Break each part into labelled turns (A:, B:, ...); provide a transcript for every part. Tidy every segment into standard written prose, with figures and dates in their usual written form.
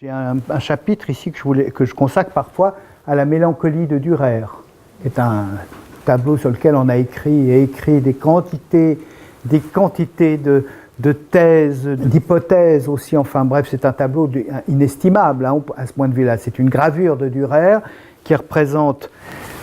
A: J'ai un chapitre ici que je consacre parfois à la mélancolie de Dürer, qui est un tableau sur lequel on a écrit des quantités de thèses, d'hypothèses aussi. Enfin bref, c'est un tableau inestimable hein, à ce point de vue-là. C'est une gravure de Dürer qui représente,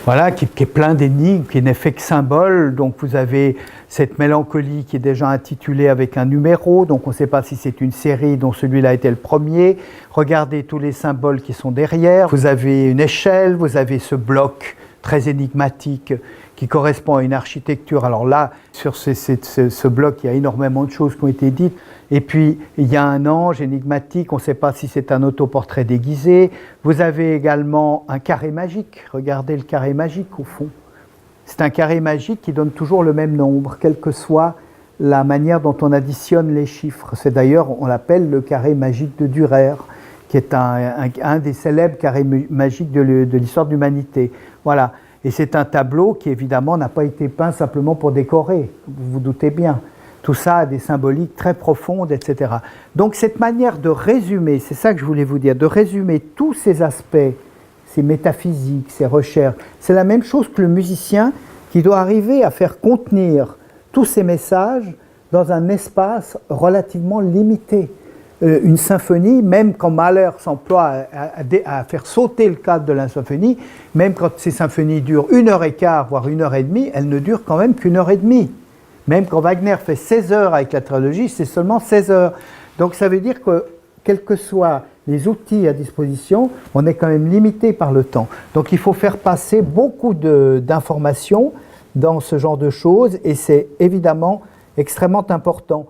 A: voilà, qui est plein d'énigmes, qui n'est fait que symbole. Donc vous avez cette mélancolie qui est déjà intitulée avec un numéro, donc on ne sait pas si c'est une série dont celui-là était le premier. Regardez tous les symboles qui sont derrière. Vous avez une échelle, vous avez ce bloc très énigmatique qui correspond à une architecture. Alors là, sur ce bloc, il y a énormément de choses qui ont été dites. Et puis, il y a un ange énigmatique, on ne sait pas si c'est un autoportrait déguisé. Vous avez également un carré magique. Regardez le carré magique au fond. C'est un carré magique qui donne toujours le même nombre, quelle que soit la manière dont on additionne les chiffres. C'est d'ailleurs, on l'appelle le carré magique de Dürer, qui est un des célèbres carrés magiques de l'histoire de l'humanité. Voilà. Et c'est un tableau qui, évidemment, n'a pas été peint simplement pour décorer, vous vous doutez bien. Tout ça a des symboliques très profondes, etc. Donc cette manière de résumer, c'est ça que je voulais vous dire, de résumer tous ces aspects, ces métaphysiques, ces recherches, c'est la même chose que le musicien qui doit arriver à faire contenir tous ces messages dans un espace relativement limité. Une symphonie, même quand Mahler s'emploie à faire sauter le cadre de la symphonie, même quand ces symphonies durent 1h15, voire 1h30, elles ne durent quand même qu'1h30. Même quand Wagner fait 16 heures avec la trilogie, c'est seulement 16 heures. Donc ça veut dire que, quels que soient les outils à disposition, on est quand même limité par le temps. Donc il faut faire passer beaucoup d'informations dans ce genre de choses, et c'est évidemment extrêmement important.